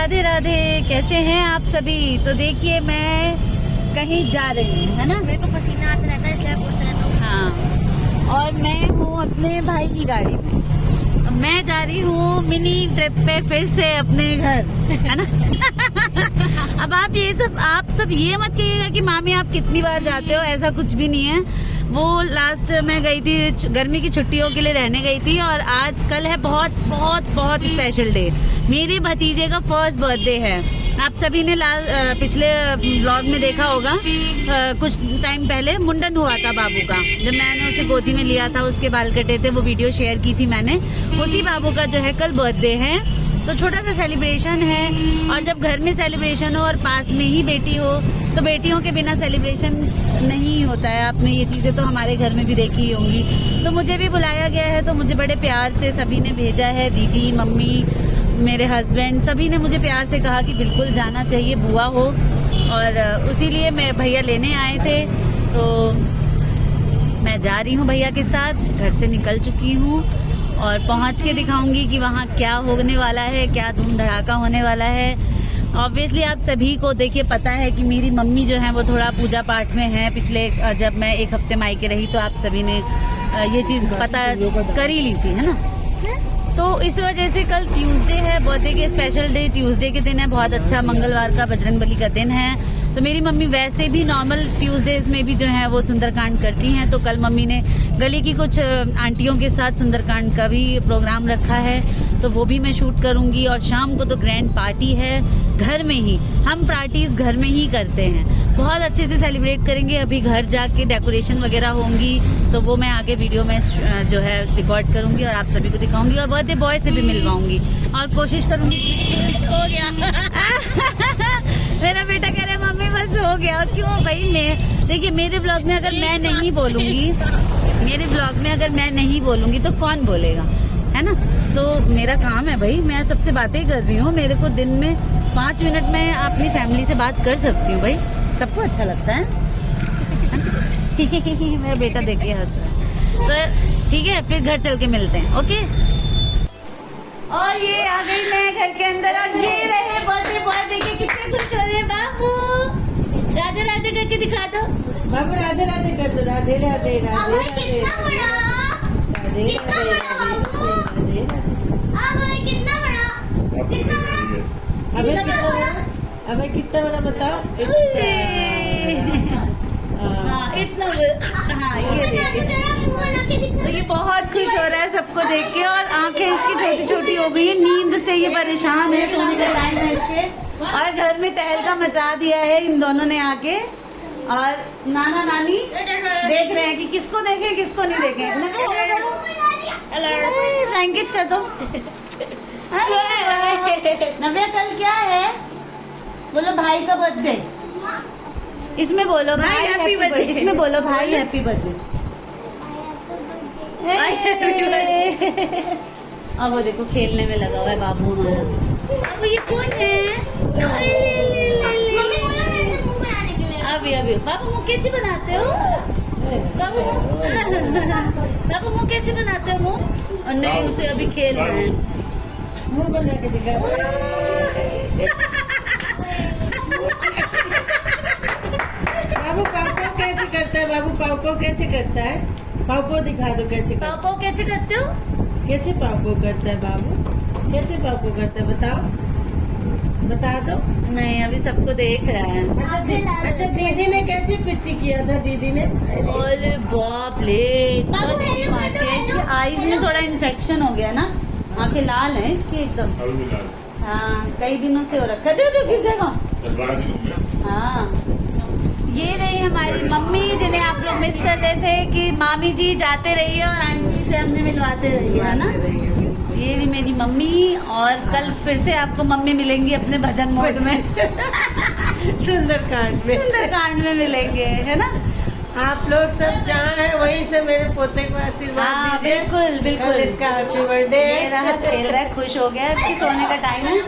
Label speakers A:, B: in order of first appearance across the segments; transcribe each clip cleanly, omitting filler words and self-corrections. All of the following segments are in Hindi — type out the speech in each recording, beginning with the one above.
A: राधे राधे, कैसे हैं आप सभी। तो देखिए मैं कहीं जा रही हूँ, है ना।
B: मेरे को पसीना आता रहता है इसलिए पूछते रहता हूँ।
A: हाँ, और मैं हूँ अपने भाई की गाड़ी में। मैं जा रही हूँ मिनी ट्रिप पे फिर से अपने घर, है ना। अब आप सब ये मत कहिएगा कि मामी आप कितनी बार जाते हो, ऐसा कुछ भी नहीं है। वो लास्ट मैं गई थी गर्मी की छुट्टियों के लिए रहने गई थी, और आज कल है बहुत बहुत बहुत स्पेशल डे। मेरे भतीजे का फर्स्ट बर्थडे है। आप सभी ने पिछले ब्लॉग में देखा होगा, कुछ टाइम पहले मुंडन हुआ था बाबू का। जब मैंने उसे गोदी में लिया था, उसके बाल कटे थे, वो वीडियो शेयर की थी मैंने। उसी बाबू का जो है कल बर्थडे है, तो छोटा सा सेलिब्रेशन है। और जब घर में सेलिब्रेशन हो और पास में ही बेटी हो, तो बेटियों के बिना सेलिब्रेशन नहीं होता है। आपने ये चीज़ें तो हमारे घर में भी देखी ही होंगी। तो मुझे भी बुलाया गया है, तो मुझे बड़े प्यार से सभी ने भेजा है। दीदी, मम्मी, मेरे हस्बैंड, सभी ने मुझे प्यार से कहा कि बिल्कुल जाना चाहिए, बुआ हो। और उसीलिए मैं भैया लेने आए थे, तो मैं जा रही हूँ भैया के साथ। घर से निकल चुकी हूँ और पहुँच के दिखाऊंगी कि वहाँ क्या होने वाला है, क्या धूम धड़ाका होने वाला है। ऑब्वियसली आप सभी को देखिए पता है कि मेरी मम्मी जो है वो थोड़ा पूजा पाठ में है। पिछले जब मैं एक हफ्ते मायके रही, तो आप सभी ने ये चीज़ पता कर ही ली थी, है ना। तो इस वजह से कल ट्यूसडे है, बर्थडे के स्पेशल डे ट्यूसडे के दिन है। बहुत अच्छा, मंगलवार का बजरंगबली का दिन है। तो मेरी मम्मी वैसे भी नॉर्मल ट्यूसडेज में भी जो है वो सुंदरकांड करती हैं। तो कल मम्मी ने गली की कुछ आंटियों के साथ सुंदरकांड का भी प्रोग्राम रखा है, तो वो भी मैं शूट करूंगी। और शाम को तो ग्रैंड पार्टी है घर में ही। हम पार्टीज घर में ही करते हैं, बहुत अच्छे से सेलिब्रेट करेंगे। अभी घर जाके डेकोरेशन वगैरह होंगी, तो वो मैं आगे वीडियो में जो है रिकॉर्ड करूंगी और आप सभी को दिखाऊंगी। और बर्थडे बॉय से भी मिलवाऊंगी और कोशिश करूंगी।
B: हो गया।
A: मेरा बेटा कह रहा है मम्मी बस हो गया। क्यों भाई, मैं देखिए मेरे ब्लॉग में अगर मैं नहीं बोलूंगी, तो कौन बोलेगा, है ना। तो मेरा काम है भाई, मैं सबसे बातें कर रही हूँ। मेरे को दिन में 5 मिनट में अपनी फैमिली से बात कर सकती हूँ भाई, सबको अच्छा लगता है। मेरा बेटा देखिए हंस रहा है। तो ठीक है, फिर घर चल के मिलते हैं, ओके। और ये आ गई मैं घर के अंदर, और ये रहे बर्थडे बॉय। देखिए कितने खुश हो रहे हैं। बाबू राधे राधे करके दिखा दो।
C: बाबू राधे राधे कर दो। राधे राधे राधे राधे
B: कितना बड़ा,
C: राधे
B: कितना बड़ा बाबू, कितना बड़ा, कितना बड़ा,
C: अबे कितना बड़ा बताओ।
A: हाँ इतना, हाँ ये देखिए। तो ये बहुत खुश हो रहा है सबको देख के, और आंखें इसकी छोटी छोटी हो गई है, नींद से ये परेशान है। सोने का टाइम है इसके, और घर में तहलका मचा दिया है इन दोनों ने आके। और नाना नानी देख रहे हैं कि किसको देखें किसको नहीं देखें। फ्रैंकिच कर दो। नव्या कल क्या है, बोलो भाई का बर्थडे। इसमें बोलो भाई हैप्पी बर्थडे। इसमें बोलो भाई हैप्पी बर्थडे। अब वो देखो खेलने में लगा हुआ है बाबू हमारा। अब ये कौन है। अभी बाबू मुँह कैसे बनाते हो, बाबू मुँह कैसे बनाते हो मुँह। और नहीं, उसे अभी खेल रहे हैं।
C: मुंह बना के दिखा। बाबू पापो कैसे करता है, बाबू पापो कैसे करता है, पापो दिखा दो कैसे करता
A: पापा कैसे करते हो।
C: है। कैसे पापो करता है बाबू, कैसे पापो करता है बताओ, बता दो।
A: नहीं, अभी सबको देख रहा है।
C: अच्छा दीदी ने कैसे पिट्टी किया था, दीदी ने।
A: अरे बाप रे, आईज में थोड़ा इन्फेक्शन हो गया ना, आंखें लाल हैं इसकी एकदम। हाँ, कई दिनों से हो रखा है। दे गिर जाएगा। हाँ, ये रही हमारी मम्मी, जिन्हें आप लोग मिस कर रहे थे कि मामी जी जाते रहिए और आंटी से हमने मिलवाते रहिए, है ना। ये भी मेरी मम्मी, और कल फिर से आपको मम्मी मिलेंगी अपने भजन मोड में। सुंदरकांड में मिलेंगे, है ना।
C: आप लोग सब जहाँ हैं वहीं से मेरे पोते को आशीर्वाद
A: हाँ
C: दीजिए।
A: बिल्कुल बिल्कुल।
C: कल इसका हैप्पी बर्थडे।
A: ये रहा खेल रहा है, खुश हो गया, इसकी सोने का टाइम है।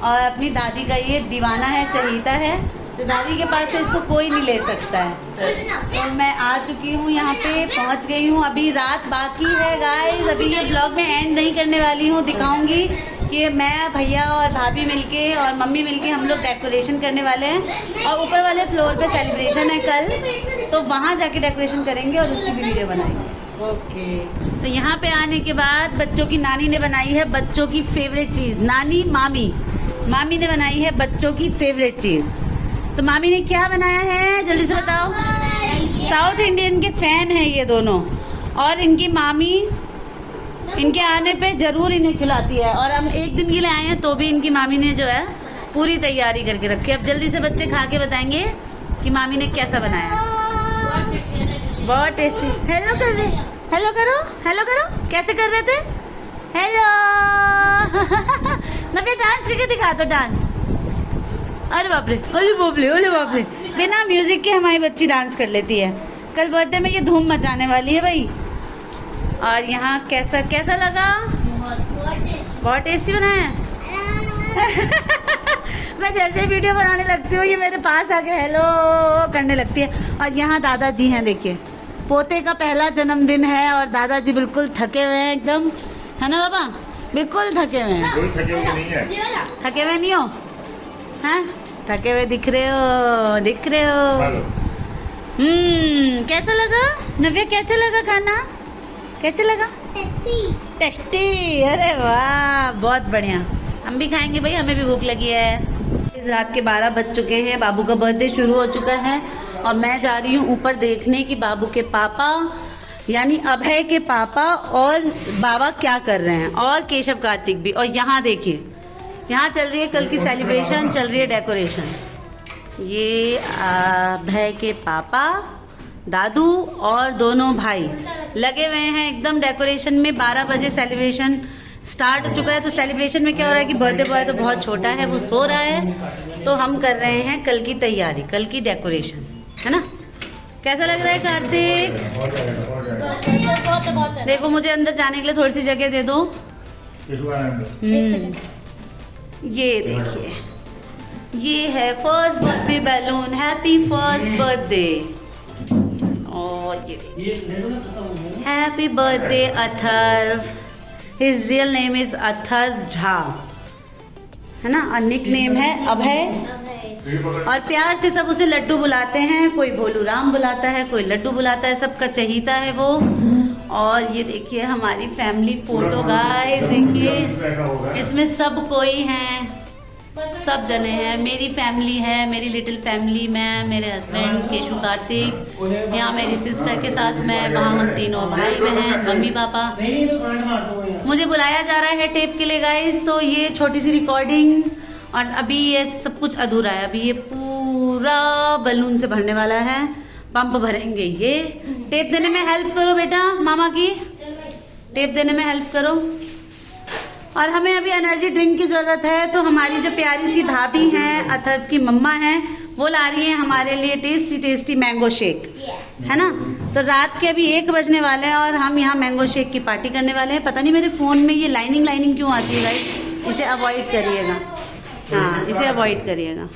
A: और अपनी दादी का ये दीवाना है, चहीता है, तो दादी के पास से इसको कोई नहीं ले सकता है। तो मैं आ चुकी हूँ यहाँ पे, पहुँच गई हूँ। अभी रात बाकी है गाइस, अभी ये ब्लॉग में एंड नहीं करने वाली हूँ, दिखाऊंगी कि मैं भैया और भाभी मिलके और मम्मी मिलके हम लोग डेकोरेशन करने वाले हैं और ऊपर वाले फ्लोर पे सेलिब्रेशन है कल, तो वहाँ जाके डेकोरेशन करेंगे और उसकी भी वीडियो बनाएंगे।
C: ओके।
A: तो यहाँ पे आने के बाद बच्चों की नानी ने बनाई है बच्चों की फेवरेट चीज़। नानी मामी ने बनाई है बच्चों की फेवरेट चीज़। तो मामी ने क्या बनाया है जल्दी से बताओ। साउथ इंडियन के फैन हैं ये दोनों, और इनकी मामी इनके आने पे ज़रूर इन्हें खिलाती है, और हम एक दिन के लिए आए हैं तो भी इनकी मामी ने जो है पूरी तैयारी करके रखी है। अब जल्दी से बच्चे खा के बताएंगे कि मामी ने कैसा बनाया। बहुत टेस्टी। हेलो कर रहे, हेलो करो, हेलो करो। कैसे कर रहे थे? हेलो नव्या डांस करके दिखा दो, डांस। अरे बाप रे, ओले बाप रे, ओले बाप रे। बिना म्यूजिक के हमारी बच्ची डांस कर लेती है। कल बर्थडे में ये धूम मचाने वाली है भाई। और यहाँ कैसा लगा? बहुत टेस्टी बनाया है। मैं जैसे वीडियो बनाने लगती हूँ ये मेरे पास आके हेलो करने लगती है। और यहाँ दादाजी हैं, देखिए पोते का पहला जन्मदिन है और दादाजी बिल्कुल थके हुए हैं एकदम, है ना बाबा? बिल्कुल थके हुए हैं।
B: कोई थके हुए नहीं है।
A: थके हुए नहीं हो? हैं? थके हुए दिख रहे हो, दिख रहे हो। कैसा लगा नव्या? कैसा लगा खाना? कैसा लगा? टेस्टी। अरे वाह, बहुत बढ़िया। हम भी खाएंगे भाई, हमें भी भूख लगी है। रात के 12 बज चुके हैं, बाबू का बर्थडे शुरू हो चुका है और मैं जा रही हूँ ऊपर देखने कि बाबू के पापा यानी अभय के पापा और बाबा क्या कर रहे हैं, और केशव कार्तिक भी। और यहाँ देखिए, यहाँ चल रही है कल की सेलिब्रेशन, चल रही है डेकोरेशन। ये अभय के पापा, दादू और दोनों भाई लगे हुए हैं एकदम डेकोरेशन में। 12 बजे सेलिब्रेशन स्टार्ट हो चुका है। तो सेलिब्रेशन में क्या हो रहा है कि बर्थडे बॉय तो बहुत छोटा है, वो सो रहा है, तो हम कर रहे हैं कल की तैयारी, कल की डेकोरेशन, है ना? कैसा लग रहा है कार्तिक? देखो मुझे अंदर जाने के लिए थोड़ी सी जगह दे दो। ये देखिए, ये है first birthday balloon. Happy first birthday. और ये देखिए, happy birthday Atharva. His real name is Atharva Jha, है ना? और निक नेम है अभय। और प्यार से सब उसे लड्डू बुलाते हैं, कोई भोलू राम बुलाता है, कोई लड्डू बुलाता है, सबका चहीता है वो। और ये देखिए हमारी फैमिली फोटो गाइस, देखिए इसमें सब कोई हैं, सब जने हैं। मेरी फैमिली है, मेरी लिटिल फैमिली, मैं, मेरे हस्बैंड केशु कार्तिक, यहाँ मेरी सिस्टर के साथ मैं, वहाँ हम तीनों भाई बहन, मम्मी पापा। मुझे बुलाया जा रहा है टेप के लिए गाइस, तो ये छोटी सी रिकॉर्डिंग, और अभी ये सब कुछ अधूरा है। अभी ये पूरा बलून से भरने वाला है, पंप भरेंगे। ये टेप देने में हेल्प करो बेटा, मामा की टेप देने में हेल्प करो। और हमें अभी एनर्जी ड्रिंक की ज़रूरत है, तो हमारी जो प्यारी सी भाभी हैं, अथर्व की मम्मा हैं, वो ला रही हैं हमारे लिए टेस्टी टेस्टी मैंगो शेक, है ना? तो रात के अभी 1 बजने वाले हैं और हम यहाँ मैंगो शेक की पार्टी करने वाले हैं। पता नहीं मेरे फ़ोन में ये लाइनिंग क्यों आती है गाइस, इसे अवॉइड करिएगा। हाँ, इसे अवॉइड करिएगा।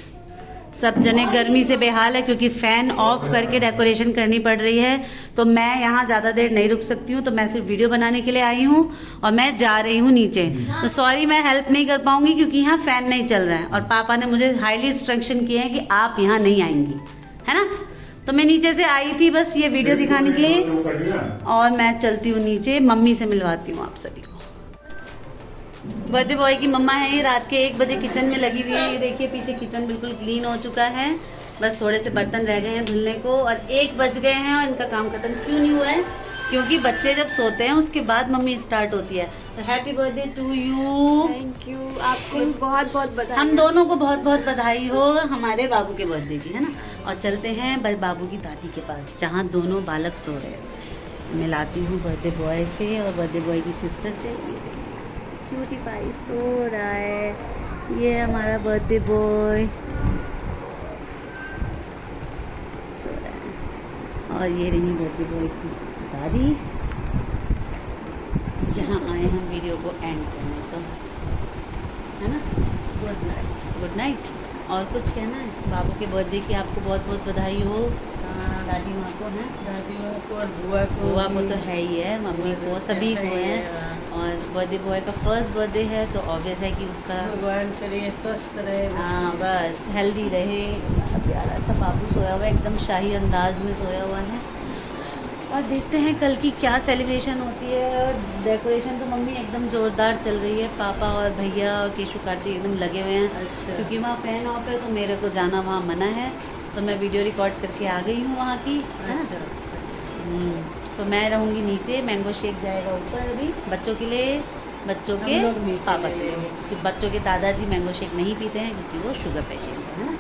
A: सब जने गर्मी से बेहाल है क्योंकि फ़ैन ऑफ करके डेकोरेशन करनी पड़ रही है, तो मैं यहाँ ज़्यादा देर नहीं रुक सकती हूँ, तो मैं सिर्फ वीडियो बनाने के लिए आई हूँ और मैं जा रही हूँ नीचे। तो सॉरी मैं हेल्प नहीं कर पाऊँगी क्योंकि यहाँ फ़ैन नहीं चल रहा है और पापा ने मुझे हाईली इंस्ट्रक्शन किए हैं कि आप यहाँ नहीं आएंगी, है ना? तो मैं नीचे से आई थी बस ये वीडियो दिखाने के लिए, और मैं चलती हूँ नीचे, मम्मी से मिलवाती हूँ आप सभी को। बर्थडे बॉय की मम्मा है, ये रात के 1 बजे किचन में लगी हुई है। ये देखिए पीछे किचन बिल्कुल क्लीन हो चुका है, बस थोड़े से बर्तन रह गए हैं धुलने को, और 1 बज गए हैं और इनका काम खत्म क्यों नहीं हुआ है? क्योंकि बच्चे जब सोते हैं उसके बाद मम्मी स्टार्ट होती है। तो happy birthday to you.
D: Thank you, आपको बहुत बहुत बधाई।
A: हम दोनों को बहुत बहुत बधाई हो हमारे बाबू के बर्थडे की, है ना? और चलते हैं बाबू की दादी के पास जहाँ दोनों बालक सो रहे हैं। मिलाती हूँ बर्थडे बॉय से और बर्थडे बॉय की सिस्टर से। क्यूटी पाई सो रहा है, ये हमारा बर्थडे बॉय सो रहा है, और ये रही बर्थडे बॉय की दादी। यहाँ आए हम वीडियो को एंड करने, तो है ना? Good night. Good night. और कुछ कहना है? बाबू के बर्थडे की आपको बहुत बहुत बधाई हो। दादी माँ को है,
C: दादी माँ को और बुआ को
A: तो है ही है, मम्मी को, सभी को है। और बर्थडे बॉय का फर्स्ट बर्थडे है तो ऑब्वियस है कि उसका
C: भगवान करिए स्वस्थ रहे
A: हाँ बस हेल्दी रहे। प्यारा सा बाबू सोया हुआ है, एकदम शाही अंदाज में सोया हुआ है। और देखते हैं कल की क्या सेलिब्रेशन होती है। और डेकोरेशन तो मम्मी एकदम ज़ोरदार चल रही है, पापा और भैया और केशु कार्तिक एकदम लगे हुए हैं।
C: अच्छा।
A: क्योंकि वहाँ फैन ऑफ है तो मेरे को जाना वहाँ मना है, तो मैं वीडियो रिकॉर्ड करके आ गई हूँ वहाँ की, है ना।
C: अच्छा।
A: तो मैं रहूँगी नीचे, मैंगो शेक जाएगा ऊपर अभी बच्चों के लिए, बच्चों के
C: हम लोग नीचे
A: पापा
C: ले
A: के लिए,
C: लेंगे।
A: क्योंकि बच्चों के दादाजी मैंगो शेक नहीं पीते हैं क्योंकि वो शुगर पेशेंट है ना।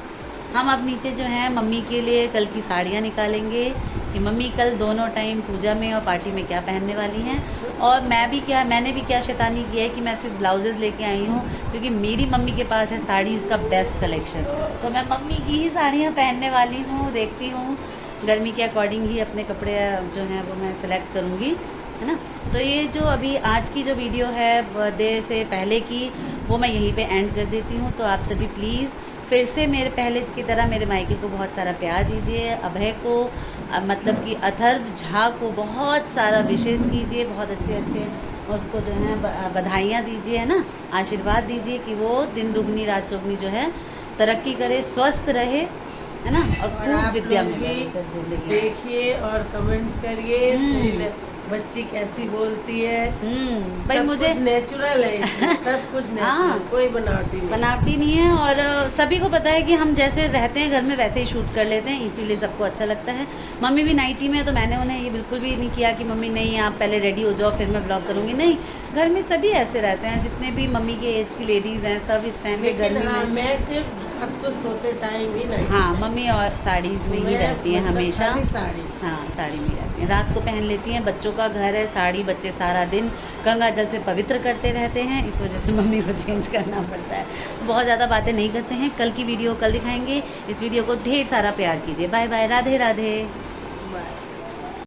A: हम अब नीचे जो है मम्मी के लिए कल की साड़ियाँ निकालेंगे कि मम्मी कल दोनों टाइम पूजा में और पार्टी में क्या पहनने वाली हैं। और मैंने भी क्या शैतानी किया है कि मैं सिर्फ ब्लाउजेज़ लेके आई हूँ, क्योंकि मेरी मम्मी के पास है साड़ीज़ का बेस्ट कलेक्शन, तो मैं मम्मी की ही साड़ियाँ पहनने वाली हूँ। देखती हूँ गर्मी के अकॉर्डिंग ही अपने कपड़े जो हैं वो मैं सेलेक्ट करूँगी, है ना। तो ये जो अभी आज की जो वीडियो है बर्थडे से पहले की, वो मैं यहीं पे एंड कर देती हूँ। तो आप सभी प्लीज़ फिर से मेरे पहले की तरह मेरे मायके को बहुत सारा प्यार दीजिए, अभय को मतलब कि अथर्व झा को बहुत सारा विशेष कीजिए, बहुत अच्छे अच्छे उसको जो है बधाइयाँ दीजिए, है ना, आशीर्वाद दीजिए कि वो दिन दुगनी रात चौगनी जो है तरक्की करे, स्वस्थ रहे, है ना, और
C: और
A: खूब
C: आप
A: विद्या
C: लोग
A: मिले
C: भी
A: उसे जिंदगी।
C: देखिए और कमेंट्स करिए मेरी बच्ची कैसी बोलती है।
A: भाई
C: सब
A: मुझे
C: कुछ नेचुरल है इसमें, सब कुछ
A: हाँ।
C: नेचुरल, कोई बनावटी नहीं।
A: बनावटी नहीं है। और सभी को पता है कि हम जैसे रहते हैं घर में वैसे ही शूट कर लेते हैं, इसीलिए सबको अच्छा लगता है। मम्मी भी नाइटी में है तो मैंने उन्हें ये बिल्कुल भी नहीं किया कि मम्मी नहीं आप पहले रेडी हो जाओ फिर मैं ब्लॉग करूँगी, नहीं, घर में सभी ऐसे रहते हैं, जितने भी मम्मी के एज की लेडीज़ हैं सब इस टाइम पे
C: लेकिन
A: गर्मी
C: हाँ,
A: में।
C: मैं सिर्फ रात को सोते टाइम ही नहीं,
A: हाँ मम्मी और साड़ीज़ में ही
C: मैं
A: रहती हैं
C: मतलब
A: हमेशा।
C: खाली साड़ी।
A: हाँ साड़ी में रहती हैं, रात को पहन लेती हैं, बच्चों का घर है, साड़ी बच्चे सारा दिन गंगा जल से पवित्र करते रहते हैं, इस वजह से मम्मी को चेंज करना पड़ता है। बहुत ज़्यादा बातें नहीं करते हैं, कल की वीडियो कल दिखाएंगे। इस वीडियो को ढेर सारा प्यार कीजिए। Bye bye, Radhe Radhe.
C: Bye.